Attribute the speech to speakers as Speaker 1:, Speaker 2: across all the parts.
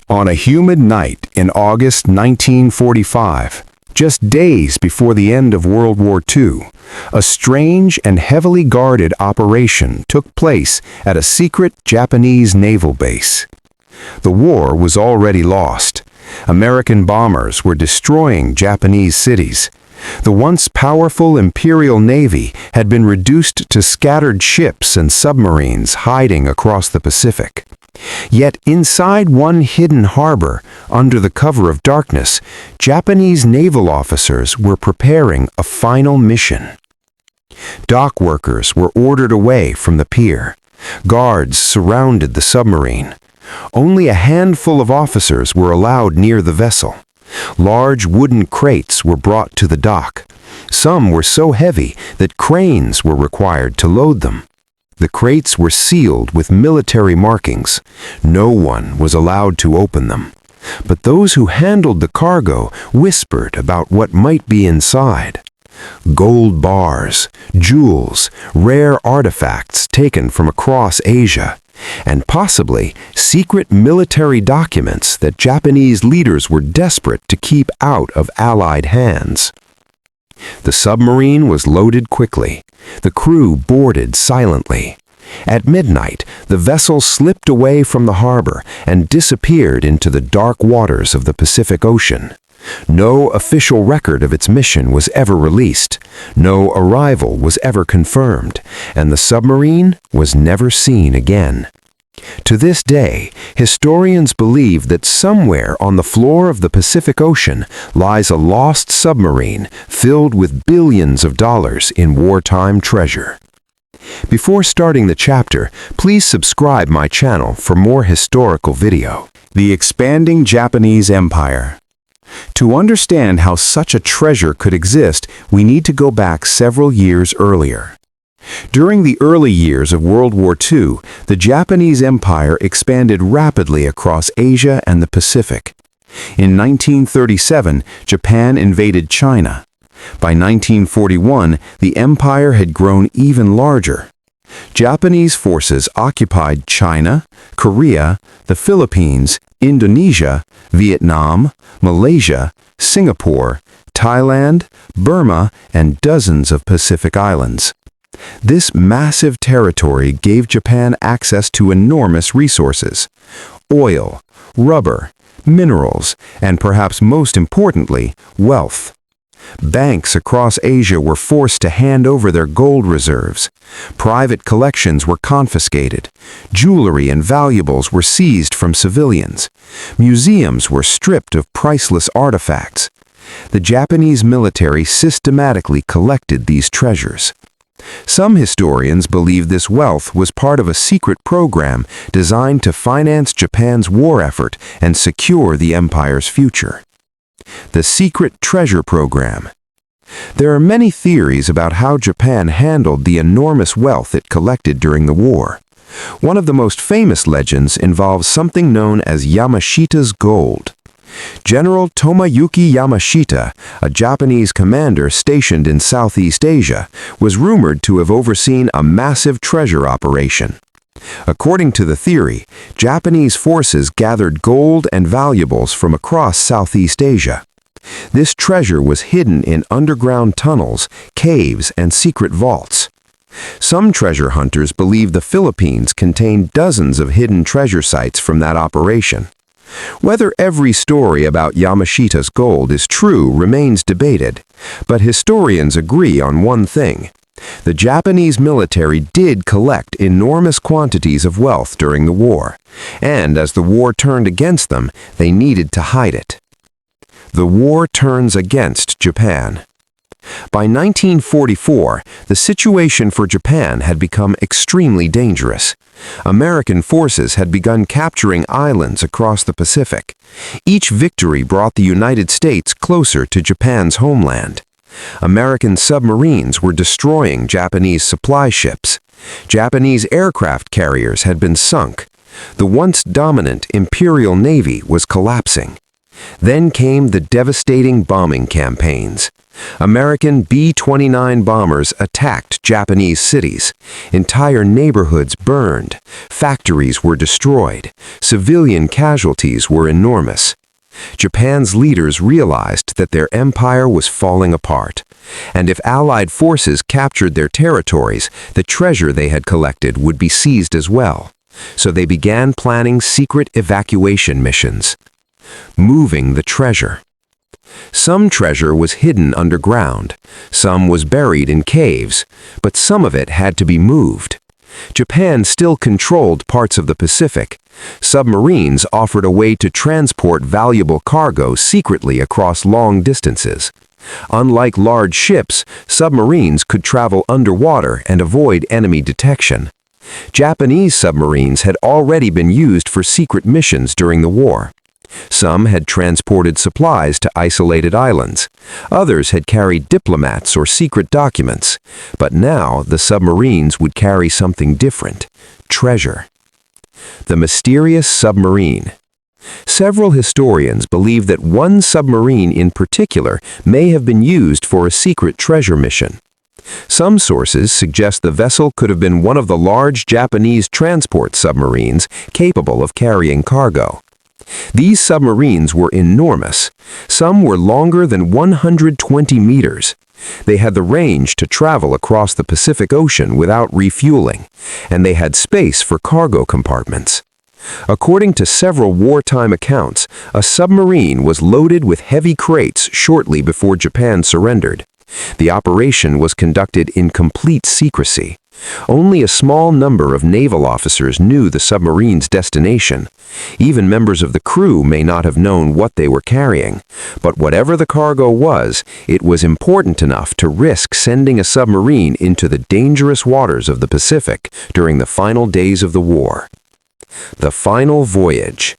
Speaker 1: On a humid night in August 1945, just days before the end of World War II, a strange and heavily guarded operation took place at a secret Japanese naval base. The war was already lost. American bombers were destroying Japanese cities. The once powerful Imperial Navy had been reduced to scattered ships and submarines hiding across the Pacific. Yet inside one hidden harbor, under the cover of darkness, Japanese naval officers were preparing a final mission. Dock workers were ordered away from the pier. Guards surrounded the submarine. Only a handful of officers were allowed near the vessel. Large wooden crates were brought to the dock. Some were so heavy that cranes were required to load them. The crates were sealed with military markings. No one was allowed to open them. But those who handled the cargo whispered about what might be inside. Gold bars, jewels, rare artifacts taken from across Asia, and possibly secret military documents that Japanese leaders were desperate to keep out of Allied hands. The submarine was loaded quickly. The crew boarded silently. At midnight, the vessel slipped away from the harbor and disappeared into the dark waters of the Pacific Ocean. No official record of its mission was ever released. No arrival was ever confirmed, and the submarine was never seen again. To this day, historians believe that somewhere on the floor of the Pacific Ocean lies a lost submarine filled with billions of dollars in wartime treasure. Before starting the chapter, please subscribe my channel for more historical video. The expanding Japanese Empire. To understand how such a treasure could exist, we need to go back several years earlier. During the early years of World War II, the Japanese Empire expanded rapidly across Asia and the Pacific. In 1937, Japan invaded China. By 1941, the empire had grown even larger. Japanese forces occupied China, Korea, the Philippines, Indonesia, Vietnam, Malaysia, Singapore, Thailand, Burma, and dozens of Pacific islands. This massive territory gave Japan access to enormous resources: oil, rubber, minerals, and perhaps most importantly, wealth. Banks across Asia were forced to hand over their gold reserves. Private collections were confiscated. Jewelry and valuables were seized from civilians. Museums were stripped of priceless artifacts. The Japanese military systematically collected these treasures. Some historians believe this wealth was part of a secret program designed to finance Japan's war effort and secure the empire's future. The Secret Treasure Program. There are many theories about how Japan handled the enormous wealth it collected during the war. One of the most famous legends involves something known as Yamashita's gold. General Tomoyuki Yamashita, a Japanese commander stationed in Southeast Asia, was rumored to have overseen a massive treasure operation. According to the theory, Japanese forces gathered gold and valuables from across Southeast Asia. This treasure was hidden in underground tunnels, caves, and secret vaults. Some treasure hunters believe the Philippines contained dozens of hidden treasure sites from that operation. Whether every story about Yamashita's gold is true remains debated, but historians agree on one thing. The Japanese military did collect enormous quantities of wealth during the war, and as the war turned against them, they needed to hide it. The war turns against Japan. By 1944, the situation for Japan had become extremely dangerous. American forces had begun capturing islands across the Pacific. Each victory brought the United States closer to Japan's homeland. American submarines were destroying Japanese supply ships. Japanese aircraft carriers had been sunk. The once dominant Imperial Navy was collapsing. Then came the devastating bombing campaigns. American B-29 bombers attacked Japanese cities. Entire neighborhoods burned. Factories were destroyed. Civilian casualties were enormous. Japan's leaders realized that their empire was falling apart, and if Allied forces captured their territories, the treasure they had collected would be seized as well. So they began planning secret evacuation missions. Moving the treasure. Some treasure was hidden underground, some was buried in caves, but some of it had to be moved. Japan still controlled parts of the Pacific. Submarines offered a way to transport valuable cargo secretly across long distances. Unlike large ships, submarines could travel underwater and avoid enemy detection. Japanese submarines had already been used for secret missions during the war. Some had transported supplies to isolated islands. Others had carried diplomats or secret documents. But now the submarines would carry something different: treasure. The mysterious submarine. Several historians believe that one submarine in particular may have been used for a secret treasure mission. Some sources suggest the vessel could have been one of the large Japanese transport submarines capable of carrying cargo. These submarines were enormous. Some were longer than 120 meters. They had the range to travel across the Pacific Ocean without refueling, and they had space for cargo compartments. According to several wartime accounts, a submarine was loaded with heavy crates shortly before Japan surrendered. The operation was conducted in complete secrecy. Only a small number of naval officers knew the submarine's destination. Even members of the crew may not have known what they were carrying. But whatever the cargo was, it was important enough to risk sending a submarine into the dangerous waters of the Pacific during the final days of the war. The final voyage.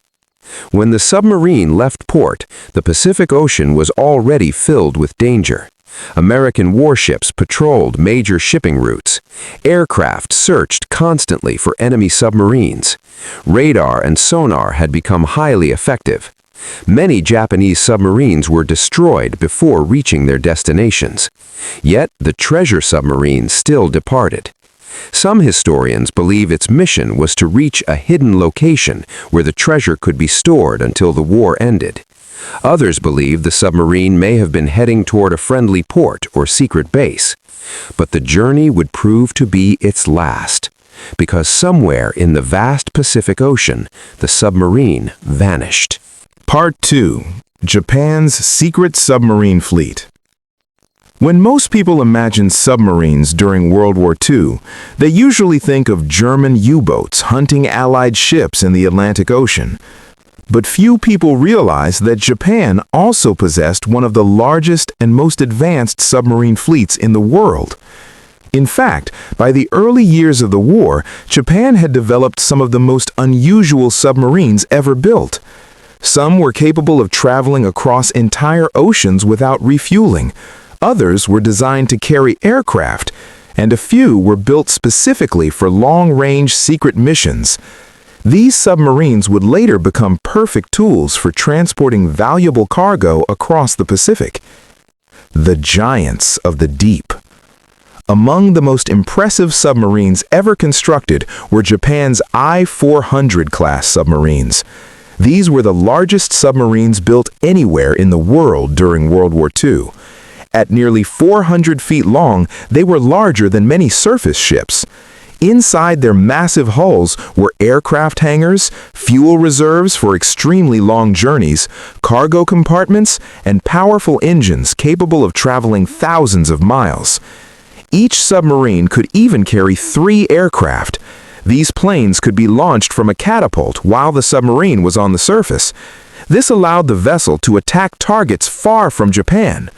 Speaker 1: When the submarine left port, the Pacific Ocean was already filled with danger. American warships patrolled major shipping routes. Aircraft searched constantly for enemy submarines. Radar and sonar had become highly effective. Many Japanese submarines were destroyed before reaching their destinations. Yet the treasure submarine still departed. Some historians believe its mission was to reach a hidden location where the treasure could be stored until the war ended. Others believe the submarine may have been heading toward a friendly port or secret base. But the journey would prove to be its last, because somewhere in the vast Pacific Ocean, the submarine vanished.
Speaker 2: Part 2. Japan's Secret Submarine Fleet. When most people imagine submarines during World War II, they usually think of German U-boats hunting Allied ships in the Atlantic Ocean. But few people realize that Japan also possessed one of the largest and most advanced submarine fleets in the world. In fact, by the early years of the war, Japan had developed some of the most unusual submarines ever built. Some were capable of traveling across entire oceans without refueling. Others were designed to carry aircraft, and a few were built specifically for long-range secret missions. These submarines would later become perfect tools for transporting valuable cargo across the Pacific. The giants of the deep. Among the most impressive submarines ever constructed were Japan's I-400 class submarines. These were the largest submarines built anywhere in the world during World War II. At nearly 400 feet long, they were larger than many surface ships. Inside their massive hulls were aircraft hangars, fuel reserves for extremely long journeys, cargo compartments, and powerful engines capable of traveling thousands of miles. Each submarine could even carry 3 aircraft. These planes could be launched from a catapult while the submarine was on the surface. This allowed the vessel to attack targets far from Japan.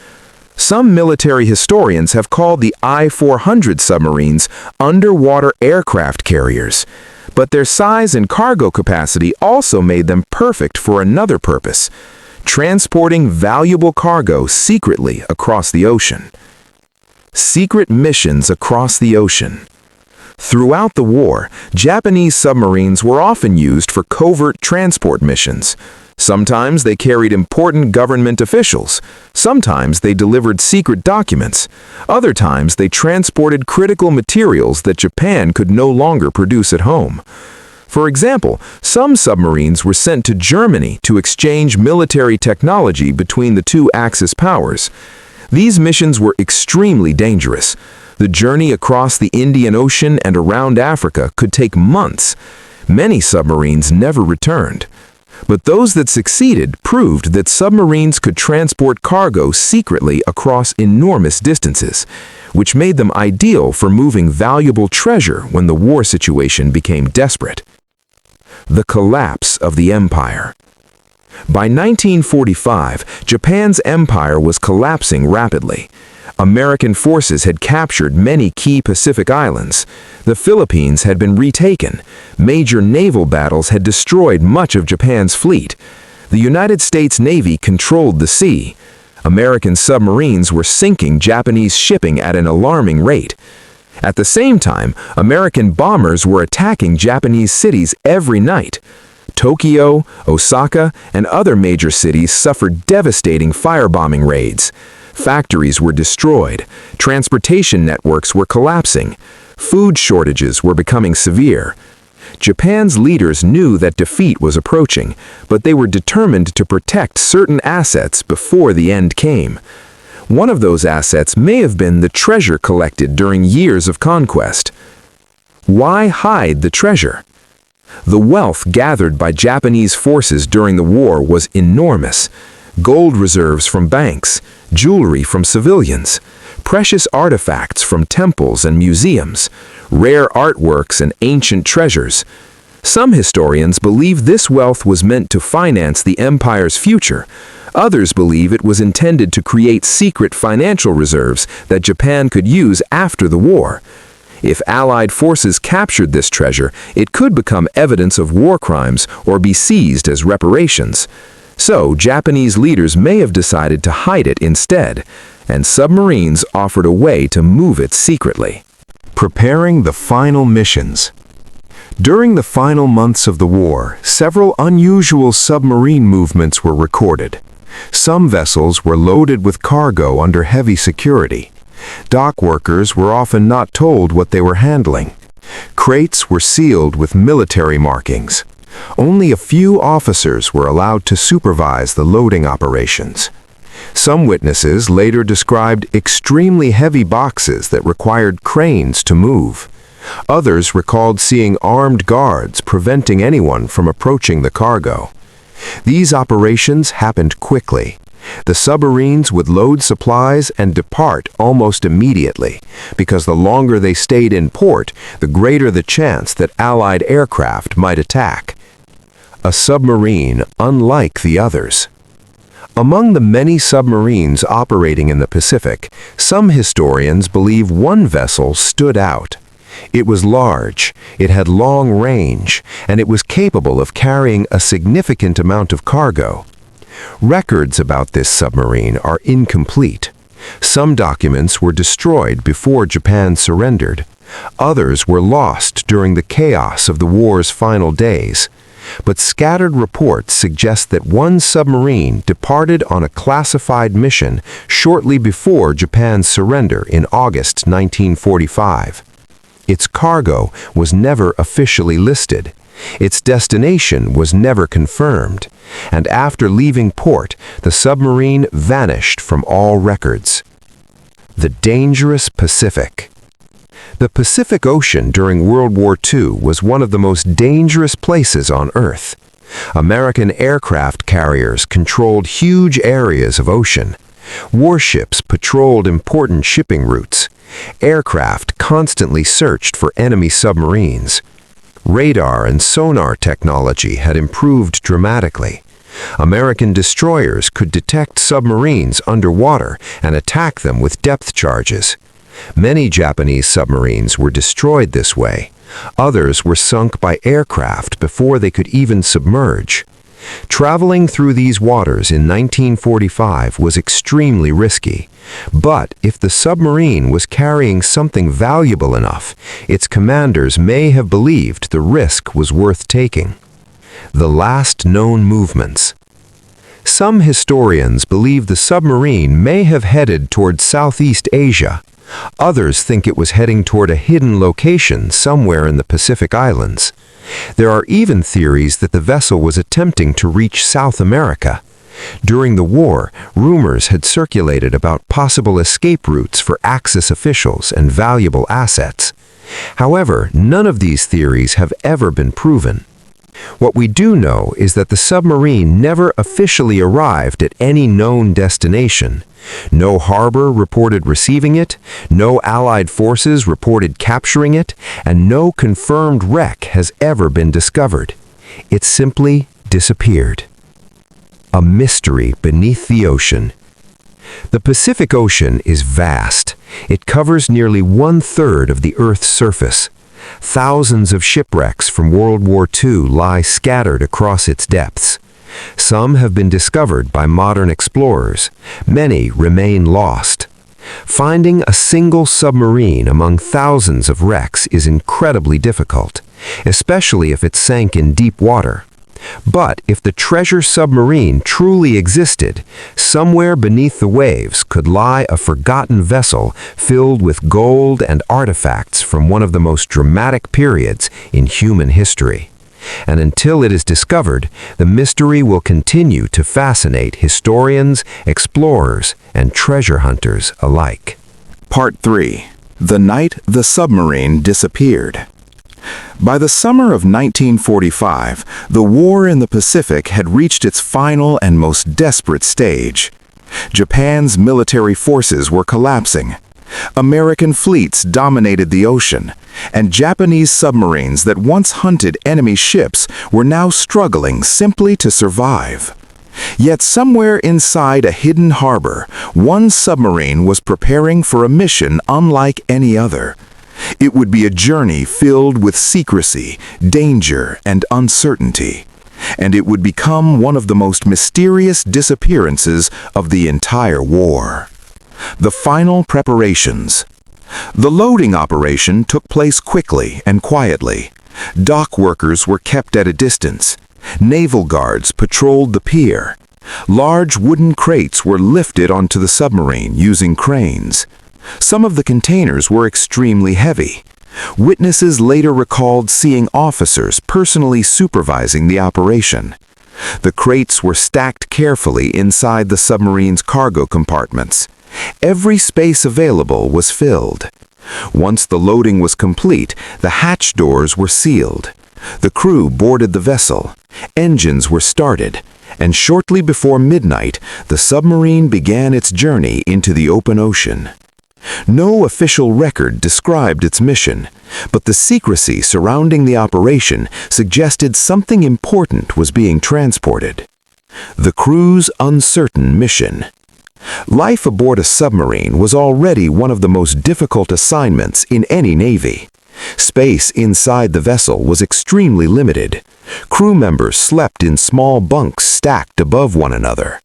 Speaker 2: Some military historians have called the I-400 submarines underwater aircraft carriers, but their size and cargo capacity also made them perfect for another purpose: transporting valuable cargo secretly across the ocean. Secret missions across the ocean. Throughout the war, Japanese submarines were often used for covert transport missions. Sometimes they carried important government officials. Sometimes they delivered secret documents. Other times they transported critical materials that Japan could no longer produce at home. For example, some submarines were sent to Germany to exchange military technology between the two Axis powers. These missions were extremely dangerous. The journey across the Indian Ocean and around Africa could take months. Many submarines never returned. But those that succeeded proved that submarines could transport cargo secretly across enormous distances, which made them ideal for moving valuable treasure when the war situation became desperate. The collapse of the empire. By 1945, Japan's empire was collapsing rapidly. American forces had captured many key Pacific islands. The Philippines had been retaken. Major naval battles had destroyed much of Japan's fleet. The United States Navy controlled the sea. American submarines were sinking Japanese shipping at an alarming rate. At the same time, American bombers were attacking Japanese cities every night. Tokyo, Osaka, and other major cities suffered devastating firebombing raids. Factories were destroyed. Transportation networks were collapsing. Food shortages were becoming severe. Japan's leaders knew that defeat was approaching, but they were determined to protect certain assets before the end came. One of those assets may have been the treasure collected during years of conquest. Why hide the treasure? The wealth gathered by Japanese forces during the war was enormous. Gold reserves from banks, jewelry from civilians, precious artifacts from temples and museums, rare artworks and ancient treasures. Some historians believe this wealth was meant to finance the empire's future. Others believe it was intended to create secret financial reserves that Japan could use after the war. If Allied forces captured this treasure, it could become evidence of war crimes or be seized as reparations. So, Japanese leaders may have decided to hide it instead, and submarines offered a way to move it secretly.
Speaker 1: Preparing the final missions. During the final months of the war, several unusual submarine movements were recorded. Some vessels were loaded with cargo under heavy security. Dock workers were often not told what they were handling. Crates were sealed with military markings. Only a few officers were allowed to supervise the loading operations. Some witnesses later described extremely heavy boxes that required cranes to move. Others recalled seeing armed guards preventing anyone from approaching the cargo. These operations happened quickly. The submarines would load supplies and depart almost immediately, because the longer they stayed in port, the greater the chance that Allied aircraft might attack. A submarine unlike the others. Among the many submarines operating in the Pacific, some historians believe one vessel stood out. It was large, it had long range, and it was capable of carrying a significant amount of cargo. Records about this submarine are incomplete. Some documents were destroyed before Japan surrendered. Others were lost during the chaos of the war's final days. But scattered reports suggest that one submarine departed on a classified mission shortly before Japan's surrender in August 1945. Its cargo was never officially listed. Its destination was never confirmed, and after leaving port, the submarine vanished from all records. The dangerous Pacific. The Pacific Ocean during World War II was one of the most dangerous places on Earth. American aircraft carriers controlled huge areas of ocean. Warships patrolled important shipping routes. Aircraft constantly searched for enemy submarines. Radar and sonar technology had improved dramatically. American destroyers could detect submarines underwater and attack them with depth charges. Many Japanese submarines were destroyed this way. Others were sunk by aircraft before they could even submerge. Traveling through these waters in 1945 was extremely risky. But if the submarine was carrying something valuable enough, its commanders may have believed the risk was worth taking. The last known movements. Some historians believe the submarine may have headed toward Southeast Asia. Others think it was heading toward a hidden location somewhere in the Pacific Islands. There are even theories that the vessel was attempting to reach South America. During the war, rumors had circulated about possible escape routes for Axis officials and valuable assets. However, none of these theories have ever been proven. What we do know is that the submarine never officially arrived at any known destination. No harbor reported receiving it, no Allied forces reported capturing it, and no confirmed wreck has ever been discovered. It simply disappeared. A mystery beneath the ocean. The Pacific Ocean is vast. It covers nearly 1/3 of the Earth's surface. Thousands of shipwrecks from World War II lie scattered across its depths. Some have been discovered by modern explorers. Many remain lost. Finding a single submarine among thousands of wrecks is incredibly difficult, especially if it sank in deep water. But if the treasure submarine truly existed, somewhere beneath the waves could lie a forgotten vessel filled with gold and artifacts from one of the most dramatic periods in human history. And until it is discovered, the mystery will continue to fascinate historians, explorers, and treasure hunters alike.
Speaker 2: Part 3. The night the submarine disappeared. By the summer of 1945, the war in the Pacific had reached its final and most desperate stage. Japan's military forces were collapsing. American fleets dominated the ocean, and Japanese submarines that once hunted enemy ships were now struggling simply to survive. Yet somewhere inside a hidden harbor, one submarine was preparing for a mission unlike any other. It would be a journey filled with secrecy, danger, and uncertainty. And it would become one of the most mysterious disappearances of the entire war. The final preparations. The loading operation took place quickly and quietly. Dock workers were kept at a distance. Naval guards patrolled the pier. Large wooden crates were lifted onto the submarine using cranes. Some of the containers were extremely heavy. Witnesses later recalled seeing officers personally supervising the operation. The crates were stacked carefully inside the submarine's cargo compartments. Every space available was filled. Once the loading was complete, the hatch doors were sealed. The crew boarded the vessel. Engines were started, and shortly before midnight, the submarine began its journey into the open ocean. No official record described its mission, but the secrecy surrounding the operation suggested something important was being transported. The crew's uncertain mission. Life aboard a submarine was already one of the most difficult assignments in any navy. Space inside the vessel was extremely limited. Crew members slept in small bunks stacked above one another.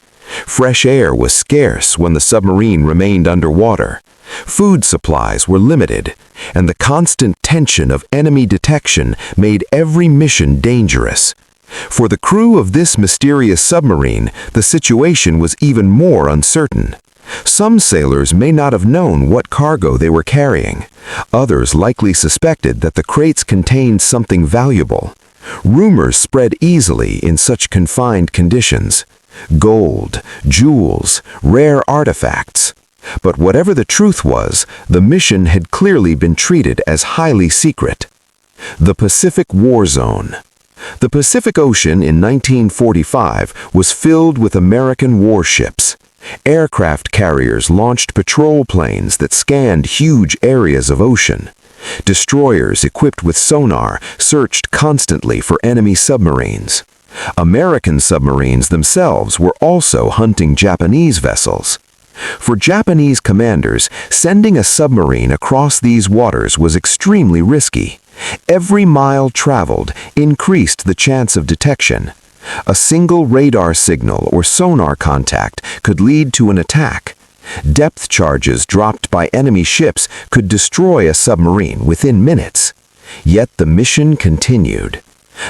Speaker 2: Fresh air was scarce when the submarine remained underwater. Food supplies were limited, and the constant tension of enemy detection made every mission dangerous. For the crew of this mysterious submarine, the situation was even more uncertain. Some sailors may not have known what cargo they were carrying. Others likely suspected that the crates contained something valuable. Rumors spread easily in such confined conditions. Gold, jewels, rare artifacts. But whatever the truth was, the mission had clearly been treated as highly secret. The Pacific War Zone. The Pacific Ocean in 1945 was filled with American warships. Aircraft carriers launched patrol planes that scanned huge areas of ocean. Destroyers equipped with sonar searched constantly for enemy submarines. American submarines themselves were also hunting Japanese vessels. For Japanese commanders, sending a submarine across these waters was extremely risky. Every mile traveled increased the chance of detection. A single radar signal or sonar contact could lead to an attack. Depth charges dropped by enemy ships could destroy a submarine within minutes. Yet the mission continued.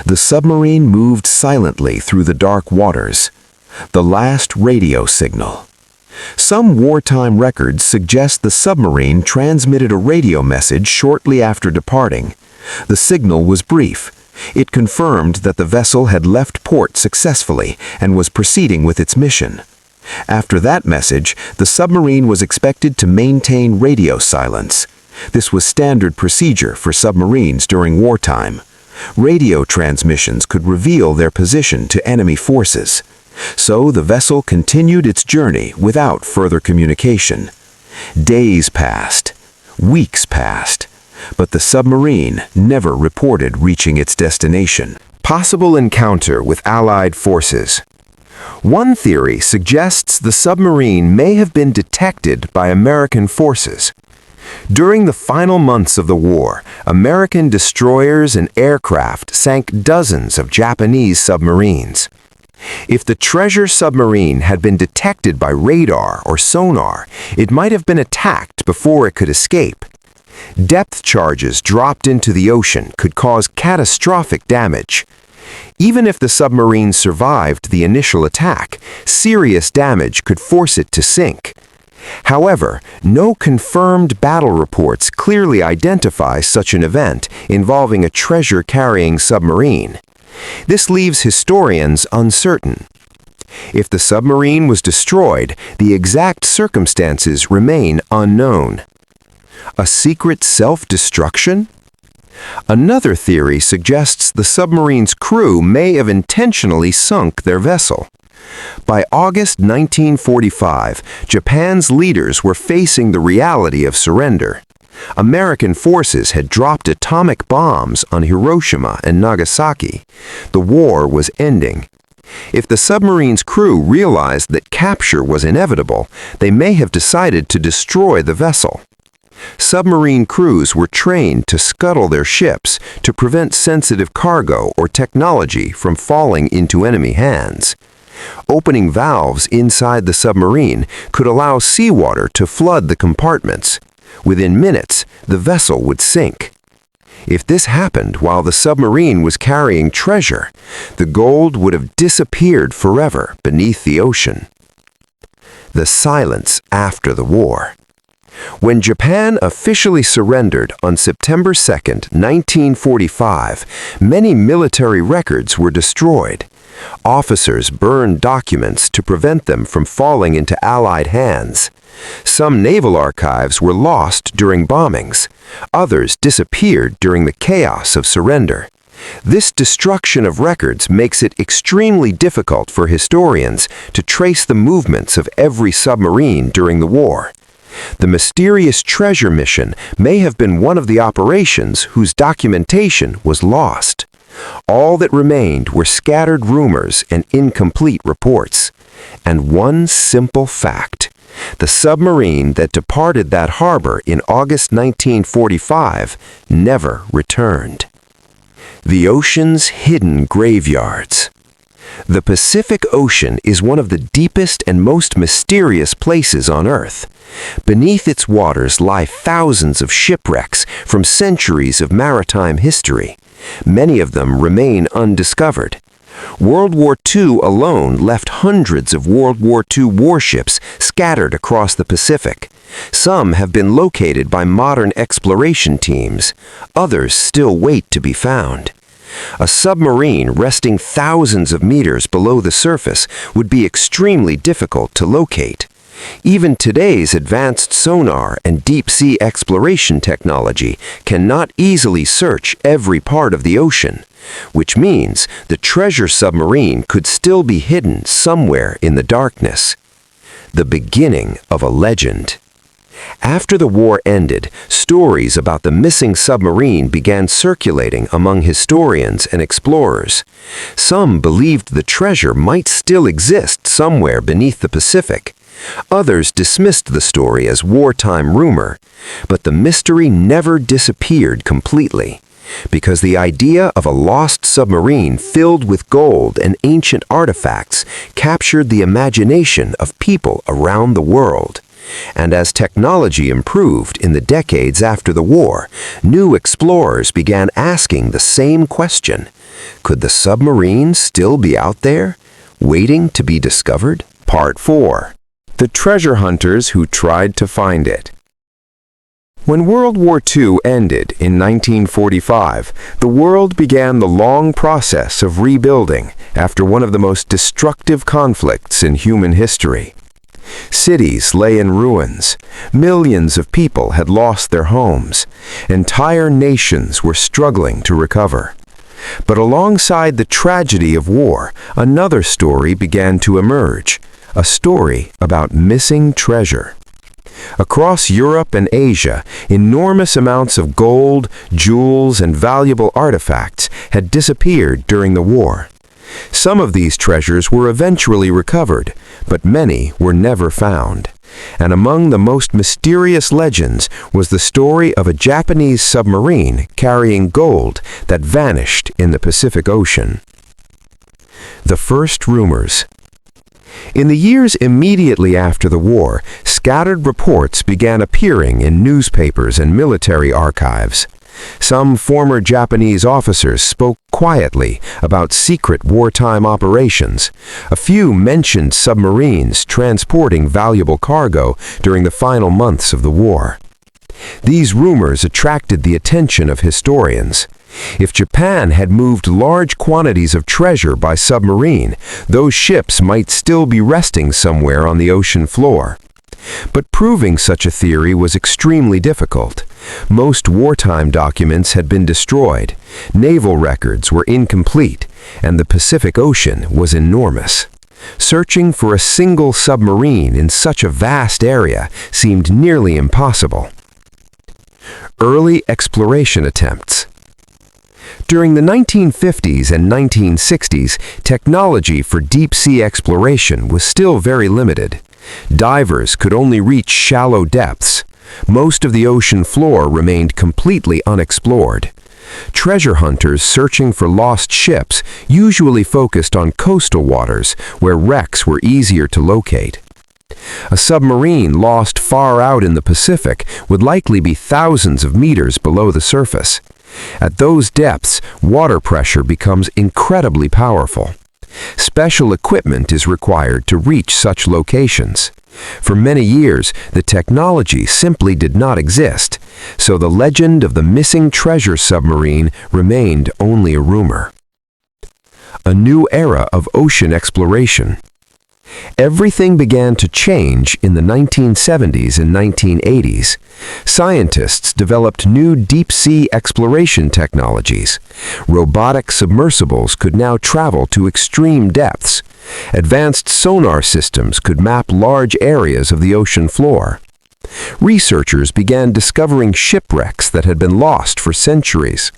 Speaker 2: The submarine moved silently through the dark waters. the last radio signal. Some wartime records suggest the submarine transmitted a radio message shortly after departing. The signal was brief. It confirmed that the vessel had left port successfully and was proceeding with its mission. After that message, the submarine was expected to maintain radio silence. This was standard procedure for submarines during wartime. Radio transmissions could reveal their position to enemy forces. So the vessel continued its journey without further communication. Days passed, weeks passed, but the submarine never reported reaching its destination.
Speaker 1: Possible encounter with Allied forces. One theory suggests the submarine may have been detected by American forces. During the final months of the war, American destroyers and aircraft sank dozens of Japanese submarines. If the treasure submarine had been detected by radar or sonar, it might have been attacked before it could escape. Depth charges dropped into the ocean could cause catastrophic damage. Even if the submarine survived the initial attack, serious damage could force it to sink. However, no confirmed battle reports clearly identify such an event involving a treasure-carrying submarine. This leaves historians uncertain. If the submarine was destroyed, the exact circumstances remain unknown. A secret self-destruction? Another theory suggests the submarine's crew may have intentionally sunk their vessel. By August 1945, Japan's leaders were facing the reality of surrender. American forces had dropped atomic bombs on Hiroshima and Nagasaki. The war was ending. If the submarine's crew realized that capture was inevitable, they may have decided to destroy the vessel. Submarine crews were trained to scuttle their ships to prevent sensitive cargo or technology from falling into enemy hands. Opening valves inside the submarine could allow seawater to flood the compartments. Within minutes, the vessel would sink. If this happened while the submarine was carrying treasure, the gold would have disappeared forever beneath the ocean. The silence after the war. When Japan officially surrendered on September 2, 1945, many military records were destroyed. Officers burned documents to prevent them from falling into Allied hands. Some naval archives were lost during bombings. Others disappeared during the chaos of surrender. This destruction of records makes it extremely difficult for historians to trace the movements of every submarine during the war. The mysterious treasure mission may have been one of the operations whose documentation was lost. All that remained were scattered rumors and incomplete reports. And one simple fact: the submarine that departed that harbor in August 1945 never returned. The ocean's hidden graveyards. The Pacific Ocean is one of the deepest and most mysterious places on Earth. Beneath its waters lie thousands of shipwrecks from centuries of maritime history. Many of them remain undiscovered. World War II alone left hundreds of World War II warships scattered across the Pacific. Some have been located by modern exploration teams. Others still wait to be found. A submarine resting thousands of meters below the surface would be extremely difficult to locate. Even today's advanced sonar and deep-sea exploration technology cannot easily search every part of the ocean, which means the treasure submarine could still be hidden somewhere in the darkness. The beginning of a legend. After the war ended, stories about the missing submarine began circulating among historians and explorers. Some believed the treasure might still exist somewhere beneath the Pacific. Others dismissed the story as wartime rumor, but the mystery never disappeared completely, because the idea of a lost submarine filled with gold and ancient artifacts captured the imagination of people around the world. And as technology improved in the decades after the war, new explorers began asking the same question: could the submarine still be out there, waiting to be discovered? Part 4. The treasure hunters who tried to find it. When World War II ended in 1945, the world began the long process of rebuilding after one of the most destructive conflicts in human history. Cities lay in ruins. Millions of people had lost their homes. Entire nations were struggling to recover. But alongside the tragedy of war, another story began to emerge, a story about missing treasure. Across Europe and Asia, enormous amounts of gold, jewels, and valuable artifacts had disappeared during the war. Some of these treasures were eventually recovered, but many were never found. And among the most mysterious legends was the story of a Japanese submarine carrying gold that vanished in the Pacific Ocean. The first rumors. In the years immediately after the war, scattered reports began appearing in newspapers and military archives. Some former Japanese officers spoke quietly about secret wartime operations. A few mentioned submarines transporting valuable cargo during the final months of the war. These rumors attracted the attention of historians. If Japan had moved large quantities of treasure by submarine, those ships might still be resting somewhere on the ocean floor. But proving such a theory was extremely difficult. Most wartime documents had been destroyed, naval records were incomplete, and the Pacific Ocean was enormous. Searching for a single submarine in such a vast area seemed nearly impossible. Early exploration attempts. During the 1950s and 1960s, technology for deep-sea exploration was still very limited. Divers could only reach shallow depths. Most of the ocean floor remained completely unexplored. Treasure hunters searching for lost ships usually focused on coastal waters where wrecks were easier to locate. A submarine lost far out in the Pacific would likely be thousands of meters below the surface. At those depths, water pressure becomes incredibly powerful. Special equipment is required to reach such locations. For many years, the technology simply did not exist, so the legend of the missing treasure submarine remained only a rumor. A new era of ocean exploration. Everything began to change in the 1970s and 1980s. Scientists developed new deep-sea exploration technologies. Robotic submersibles could now travel to extreme depths. Advanced sonar systems could map large areas of the ocean floor. Researchers began discovering shipwrecks that had been lost for centuries.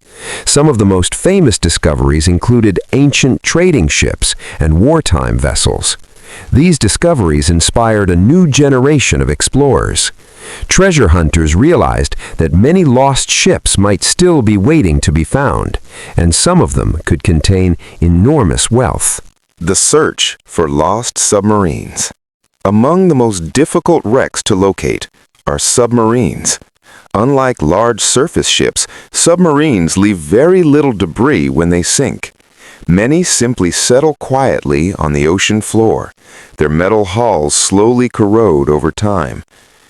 Speaker 1: Some of the most famous discoveries included ancient trading ships and wartime vessels. These discoveries inspired a new generation of explorers. Treasure hunters realized that many lost ships might still be waiting to be found, and some of them could contain enormous wealth.
Speaker 2: The search for lost submarines. Among the most difficult wrecks to locate are submarines. Unlike large surface ships, submarines leave very little debris when they sink. Many simply settle quietly on the ocean floor. Their metal hulls slowly corrode over time.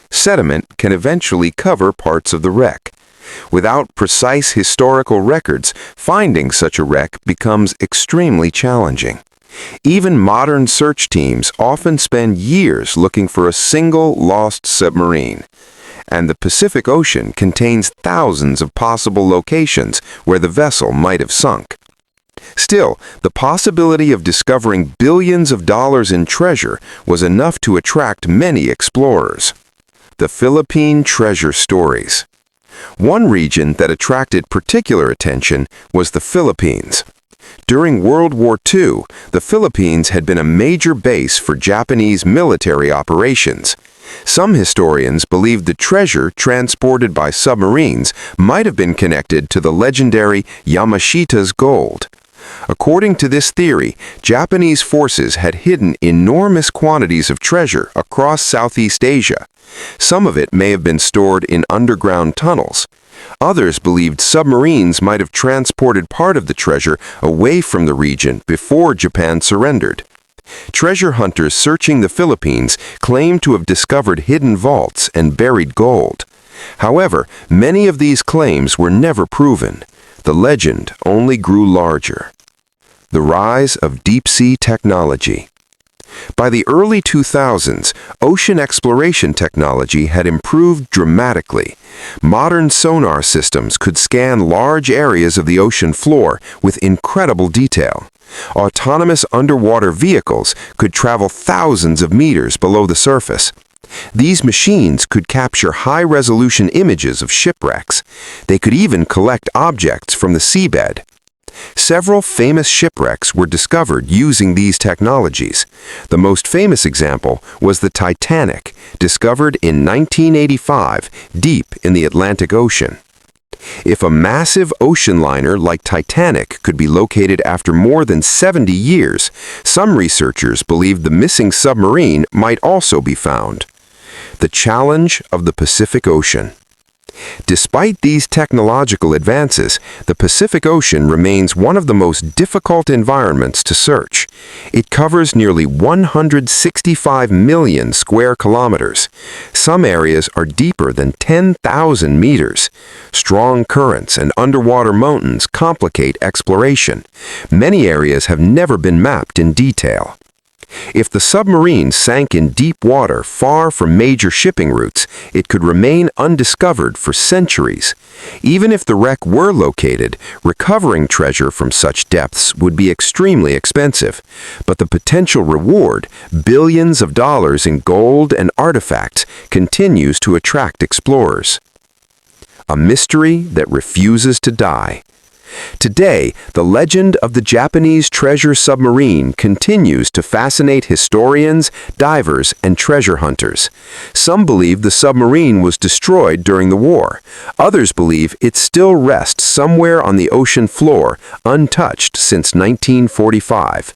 Speaker 2: Sediment can eventually cover parts of the wreck. Without precise historical records, finding such a wreck becomes extremely challenging. Even modern search teams often spend years looking for a single lost submarine. And the Pacific Ocean contains thousands of possible locations where the vessel might have sunk. Still, the possibility of discovering billions of dollars in treasure was enough to attract many explorers. The Philippine treasure stories. One region that attracted particular attention was the Philippines. During World War II, the Philippines had been a major base for Japanese military operations. Some historians believe the treasure transported by submarines might have been connected to the legendary Yamashita's gold. According to this theory, Japanese forces had hidden enormous quantities of treasure across Southeast Asia. Some of it may have been stored in underground tunnels. Others believed submarines might have transported part of the treasure away from the region before Japan surrendered.
Speaker 3: Treasure hunters searching the Philippines claim to have discovered hidden vaults and buried gold. However, many of these claims were never proven. The legend only grew larger. The rise of deep-sea technology. By the early 2000s, ocean exploration technology had improved dramatically. Modern sonar systems could scan large areas of the ocean floor with incredible detail. Autonomous underwater vehicles could travel thousands of meters below the surface. These machines could capture high-resolution images of shipwrecks. They could even collect objects from the seabed. Several famous shipwrecks were discovered using these technologies. The most famous example was the Titanic, discovered in 1985 deep in the Atlantic Ocean. If a massive ocean liner like Titanic could be located after more than 70 years, some researchers believed the missing submarine might also be found. The challenge of the Pacific Ocean. Despite these technological advances, the Pacific Ocean remains one of the most difficult environments to search. It covers nearly 165 million square kilometers. Some areas are deeper than 10,000 meters. Strong currents and underwater mountains complicate exploration. Many areas have never been mapped in detail. If the submarine sank in deep water far from major shipping routes, it could remain undiscovered for centuries. Even if the wreck were located, recovering treasure from such depths would be extremely expensive. But the potential reward, billions of dollars in gold and artifacts, continues to attract explorers. A mystery that refuses to die. Today, the legend of the Japanese treasure submarine continues to fascinate historians, divers, and treasure hunters. Some believe the submarine was destroyed during the war. Others believe it still rests somewhere on the ocean floor, untouched since 1945.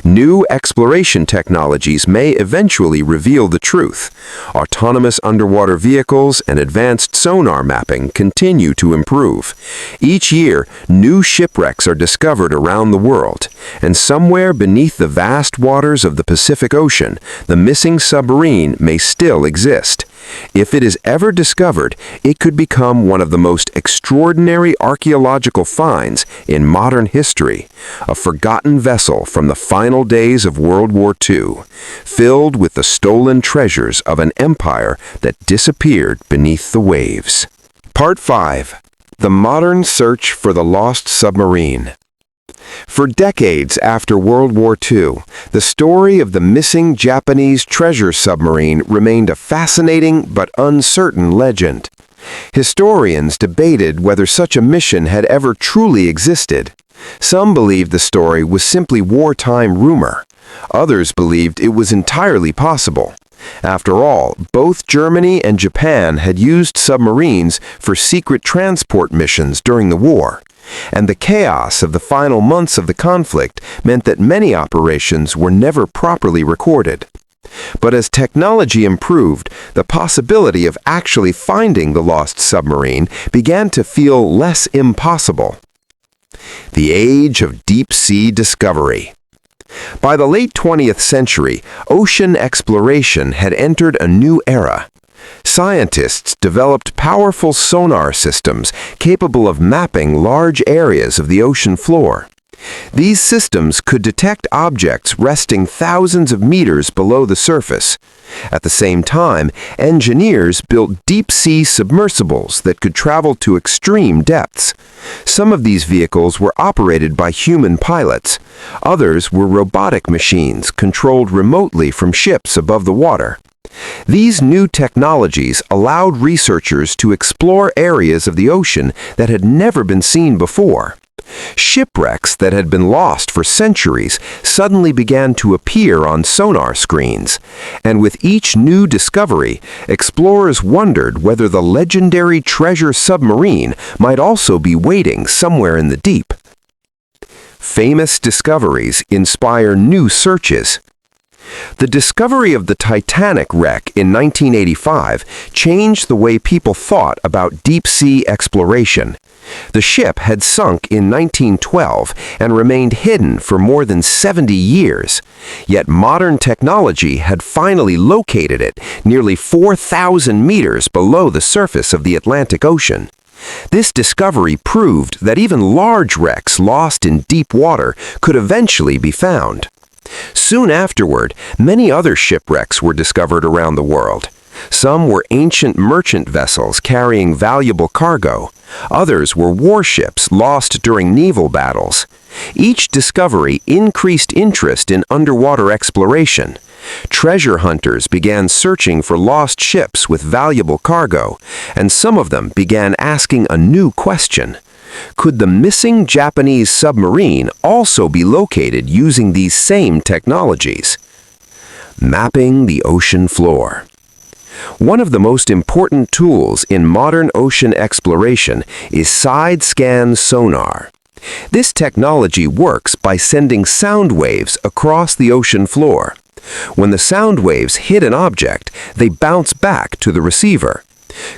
Speaker 3: New exploration technologies may eventually reveal the truth. Autonomous underwater vehicles and advanced sonar mapping continue to improve. Each year, new shipwrecks are discovered around the world, and somewhere beneath the vast waters of the Pacific Ocean, the missing submarine may still exist. If it is ever discovered, it could become one of the most extraordinary archaeological finds in modern history, a forgotten vessel from the final days of World War II, filled with the stolen treasures of an empire that disappeared beneath the waves. Part 5. The modern search for the lost submarine. For decades after World War II, the story of the missing Japanese treasure submarine remained a fascinating but uncertain legend. Historians debated whether such a mission had ever truly existed. Some believed the story was simply wartime rumor. Others believed it was entirely possible. After all, both Germany and Japan had used submarines for secret transport missions during the war. And the chaos of the final months of the conflict meant that many operations were never properly recorded. But as technology improved, the possibility of actually finding the lost submarine began to feel less impossible. The age of deep-sea discovery. By the late 20th century, ocean exploration had entered a new era. Scientists developed powerful sonar systems capable of mapping large areas of the ocean floor. These systems could detect objects resting thousands of meters below the surface. At the same time, engineers built deep-sea submersibles that could travel to extreme depths. Some of these vehicles were operated by human pilots. Others were robotic machines controlled remotely from ships above the water. These new technologies allowed researchers to explore areas of the ocean that had never been seen before. Shipwrecks that had been lost for centuries suddenly began to appear on sonar screens, and with each new discovery, explorers wondered whether the legendary treasure submarine might also be waiting somewhere in the deep. Famous discoveries inspire new searches. The discovery of the Titanic wreck in 1985 changed the way people thought about deep-sea exploration. The ship had sunk in 1912 and remained hidden for more than 70 years. Yet modern technology had finally located it nearly 4,000 meters below the surface of the Atlantic Ocean. This discovery proved that even large wrecks lost in deep water could eventually be found. Soon afterward, many other shipwrecks were discovered around the world. Some were ancient merchant vessels carrying valuable cargo. Others were warships lost during naval battles. Each discovery increased interest in underwater exploration. Treasure hunters began searching for lost ships with valuable cargo, and some of them began asking a new question. Could the missing Japanese submarine also be located using these same technologies? Mapping the ocean floor. One of the most important tools in modern ocean exploration is side-scan sonar. This technology works by sending sound waves across the ocean floor. When the sound waves hit an object, they bounce back to the receiver.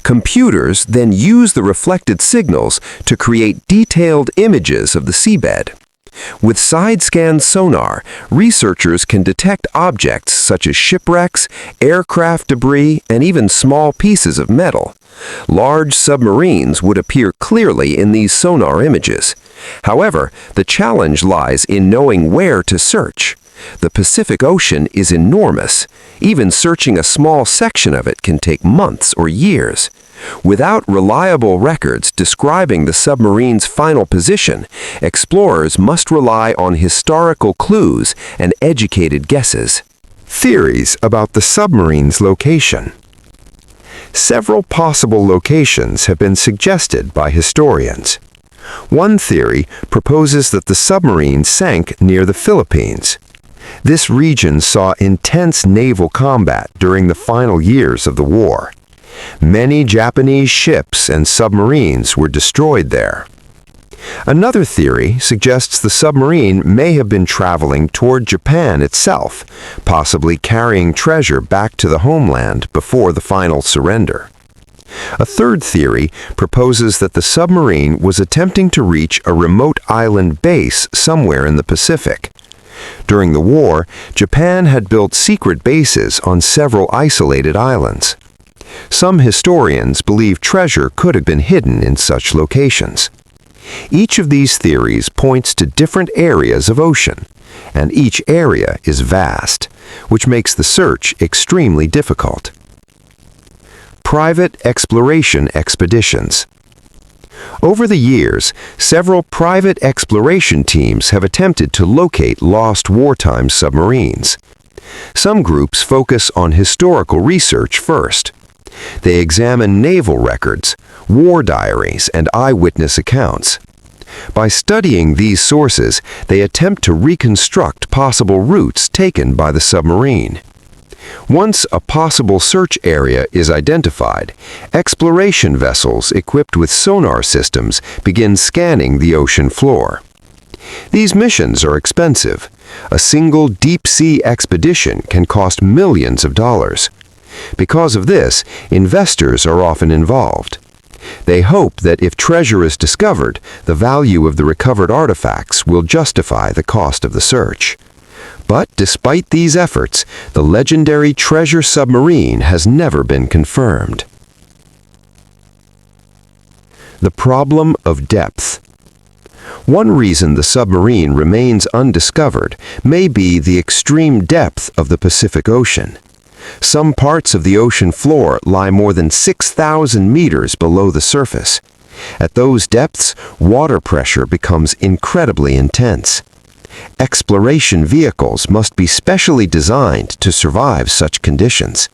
Speaker 3: Computers then use the reflected signals to create detailed images of the seabed. With side-scan sonar, researchers can detect objects such as shipwrecks, aircraft debris, and even small pieces of metal. Large submarines would appear clearly in these sonar images. However, the challenge lies in knowing where to search. The Pacific Ocean is enormous. Even searching a small section of it can take months or years. Without reliable records describing the submarine's final position, explorers must rely on historical clues and educated guesses.
Speaker 1: Theories about the submarine's location. Several possible locations have been suggested by historians. One theory proposes that the submarine sank near the Philippines. This region saw intense naval combat during the final years of the war. Many Japanese ships and submarines were destroyed there. Another theory suggests the submarine may have been traveling toward Japan itself, possibly carrying treasure back to the homeland before the final surrender. A third theory proposes that the submarine was attempting to reach a remote island base somewhere in the Pacific. During the war, Japan had built secret bases on several isolated islands. Some historians believe treasure could have been hidden in such locations. Each of these theories points to different areas of ocean, and each area is vast, which makes the search extremely difficult. Private exploration expeditions. Over the years, several private exploration teams have attempted to locate lost wartime submarines. Some groups focus on historical research first. They examine naval records, war diaries, and eyewitness accounts. By studying these sources, they attempt to reconstruct possible routes taken by the submarine. Once a possible search area is identified, exploration vessels equipped with sonar systems begin scanning the ocean floor. These missions are expensive. A single deep-sea expedition can cost millions of dollars. Because of this, investors are often involved. They hope that if treasure is discovered, the value of the recovered artifacts will justify the cost of the search. But despite these efforts, the legendary treasure submarine has never been confirmed. The problem of depth. One reason the submarine remains undiscovered may be the extreme depth of the Pacific Ocean. Some parts of the ocean floor lie more than 6,000 meters below the surface. At those depths, water pressure becomes incredibly intense. Exploration vehicles must be specially designed to survive such conditions.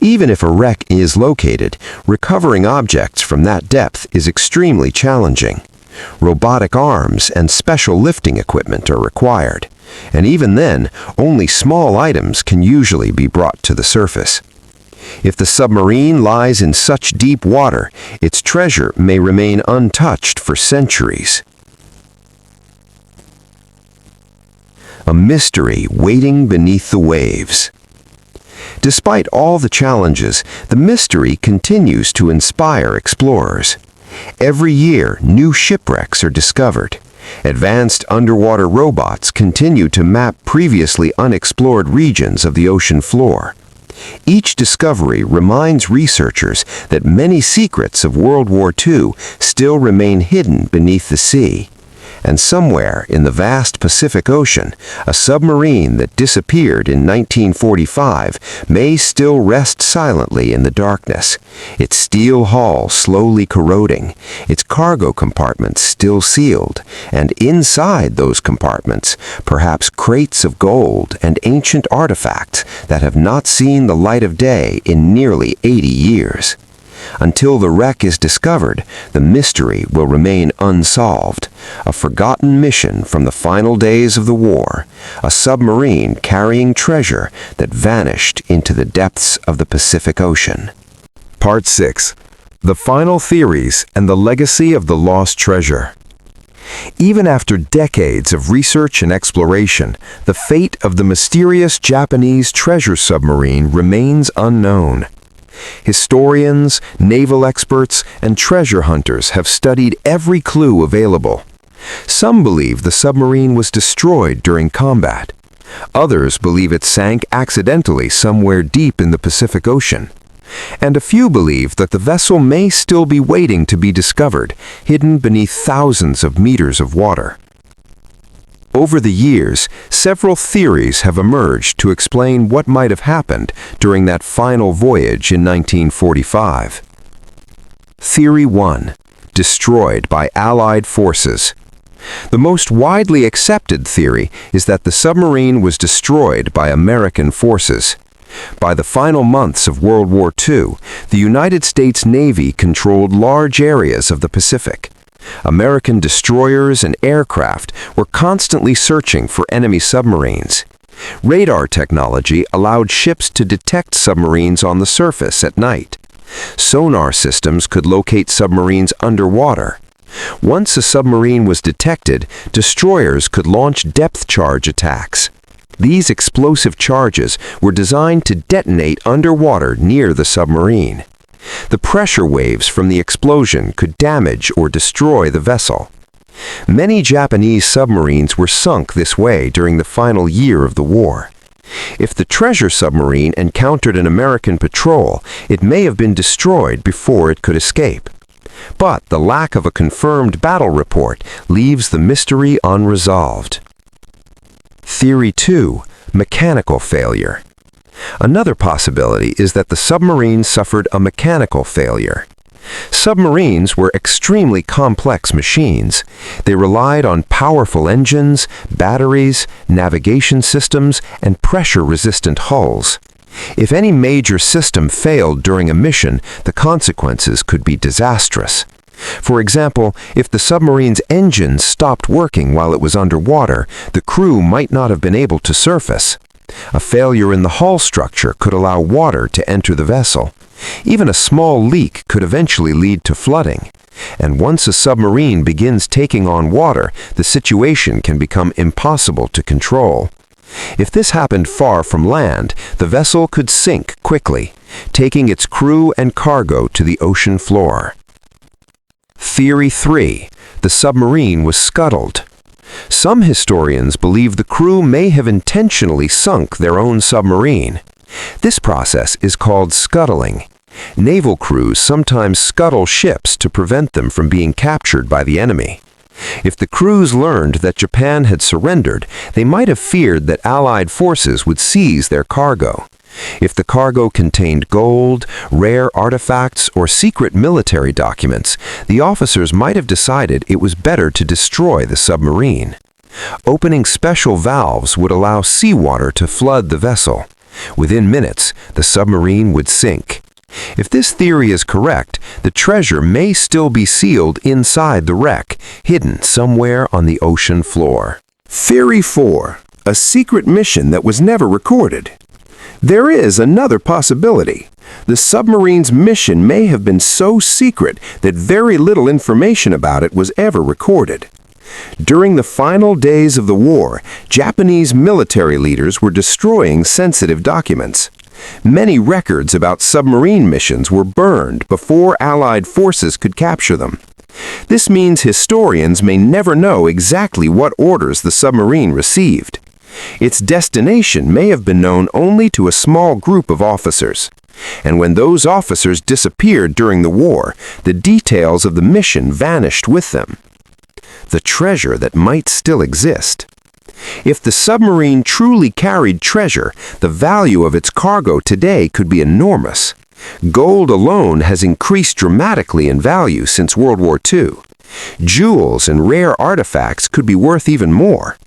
Speaker 1: Even if a wreck is located, recovering objects from that depth is extremely challenging. Robotic arms and special lifting equipment are required, and even then, only small items can usually be brought to the surface. If the submarine lies in such deep water, its treasure may remain untouched for centuries.
Speaker 3: a mystery waiting beneath the waves. Despite all the challenges, the mystery continues to inspire explorers. Every year, new shipwrecks are discovered. Advanced underwater robots continue to map previously unexplored regions of the ocean floor. Each discovery reminds researchers that many secrets of World War II still remain hidden beneath the sea. And somewhere in the vast Pacific Ocean, a submarine that disappeared in 1945 may still rest silently in the darkness, its steel hull slowly corroding, its cargo compartments still sealed, and inside those compartments, perhaps crates of gold and ancient artifacts that have not seen the light of day in nearly 80 years. Until the wreck is discovered, the mystery will remain unsolved. A forgotten mission from the final days of the war, a submarine carrying treasure that vanished into the depths of the Pacific Ocean.
Speaker 1: Part 6. The Final Theories and the Legacy of the Lost Treasure. Even after decades of research and exploration, the fate of the mysterious Japanese treasure submarine remains unknown. Historians, naval experts, and treasure hunters have studied every clue available. Some believe the submarine was destroyed during combat. Others believe it sank accidentally somewhere deep in the Pacific Ocean. And a few believe that the vessel may still be waiting to be discovered, hidden beneath thousands of meters of water. Over the years, several theories have emerged to explain what might have happened during that final voyage in 1945. Theory 1. Destroyed by Allied forces. The most widely accepted theory is that the submarine was destroyed by American forces. By the final months of World War II, the United States Navy controlled large areas of the Pacific. American destroyers and aircraft were constantly searching for enemy submarines. Radar technology allowed ships to detect submarines on the surface at night. Sonar systems could locate submarines underwater. Once a submarine was detected, destroyers could launch depth charge attacks. These explosive charges were designed to detonate underwater near the submarine. The pressure waves from the explosion could damage or destroy the vessel. Many Japanese submarines were sunk this way during the final year of the war. If the treasure submarine encountered an American patrol, it may have been destroyed before it could escape. But the lack of a confirmed battle report leaves the mystery unresolved. Theory 2. Mechanical failure. Another possibility is that the submarine suffered a mechanical failure. Submarines were extremely complex machines. They relied on powerful engines, batteries, navigation systems, and pressure-resistant hulls. If any major system failed during a mission, the consequences could be disastrous. For example, if the submarine's engines stopped working while it was underwater, the crew might not have been able to surface. A failure in the hull structure could allow water to enter the vessel. Even a small leak could eventually lead to flooding. And once a submarine begins taking on water, the situation can become impossible to control. If this happened far from land, the vessel could sink quickly, taking its crew and cargo to the ocean floor. Theory 3. The submarine was scuttled. Some historians believe the crew may have intentionally sunk their own submarine. This process is called scuttling. Naval crews sometimes scuttle ships to prevent them from being captured by the enemy. If the crews learned that Japan had surrendered, they might have feared that Allied forces would seize their cargo. If the cargo contained gold, rare artifacts, or secret military documents, the officers might have decided it was better to destroy the submarine. Opening special valves would allow seawater to flood the vessel. Within minutes, the submarine would sink. If this theory is correct, the treasure may still be sealed inside the wreck, hidden somewhere on the ocean floor. Theory 4. A secret mission that was never recorded. There is another possibility. The submarine's mission may have been so secret that very little information about it was ever recorded.
Speaker 3: During the final days of the war, Japanese military leaders were destroying sensitive documents. Many records about submarine missions were burned before Allied forces could capture them. This means historians may never know exactly what orders the submarine received. Its destination may have been known only to a small group of officers. And when those officers disappeared during the war, the details of the mission vanished with them. The treasure that might still exist. If the submarine truly carried treasure, the value of its cargo today could be enormous. Gold alone has increased dramatically in value since World War II. Jewels and rare artifacts could be worth even more.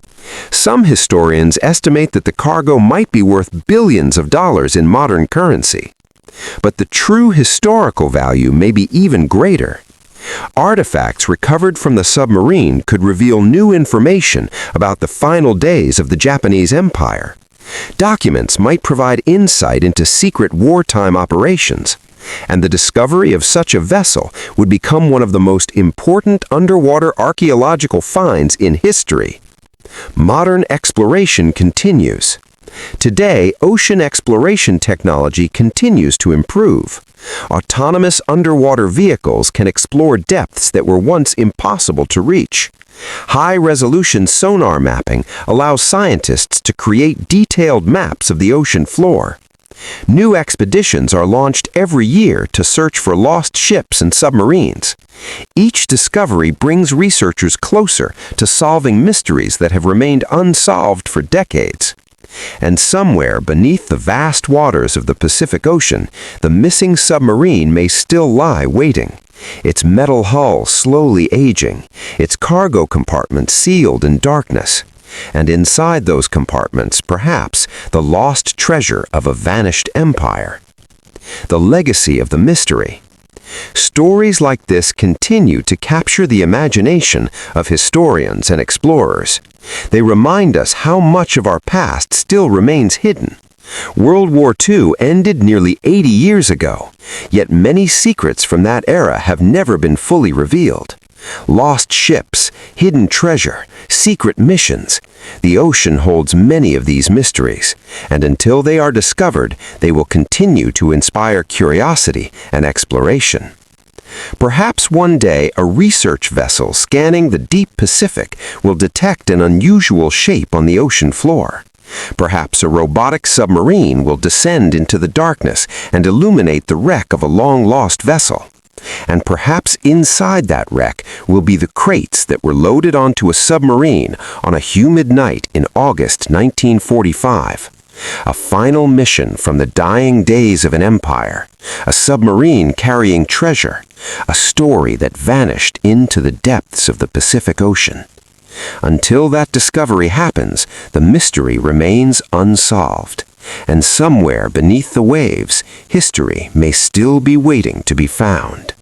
Speaker 3: Some historians estimate that the cargo might be worth billions of dollars in modern currency. But the true historical value may be even greater. Artifacts recovered from the submarine could reveal new information about the final days of the Japanese Empire. Documents might provide insight into secret wartime operations, and the discovery of such a vessel would become one of the most important underwater archaeological finds in history. Modern exploration continues. Today, ocean exploration technology continues to improve. Autonomous underwater vehicles can explore depths that were once impossible to reach. High-resolution sonar mapping allows scientists to create detailed maps of the ocean floor. New expeditions are launched every year to search for lost ships and submarines. Each discovery brings researchers closer to solving mysteries that have remained unsolved for decades. And somewhere beneath the vast waters of the Pacific Ocean, the missing submarine may still lie waiting, its metal hull slowly aging, its cargo compartments sealed in darkness, and inside those compartments, perhaps, the lost treasure of a vanished empire. The legacy of the mystery. Stories like this continue to capture the imagination of historians and explorers. They remind us how much of our past still remains hidden. World War II ended nearly 80 years ago, yet many secrets from that era have never been fully revealed. Lost ships, hidden treasure, secret missions. The ocean holds many of these mysteries, and until they are discovered, they will continue to inspire curiosity and exploration. Perhaps one day a research vessel scanning the deep Pacific will detect an unusual shape on the ocean floor. Perhaps a robotic submarine will descend into the darkness and illuminate the wreck of a long-lost vessel. And perhaps inside that wreck will be the crates that were loaded onto a submarine on a humid night in August 1945. A final mission from the dying days of an empire. A submarine carrying treasure. A story that vanished into the depths of the Pacific Ocean. Until that discovery happens, the mystery remains unsolved. And somewhere beneath the waves, history may still be waiting to be found.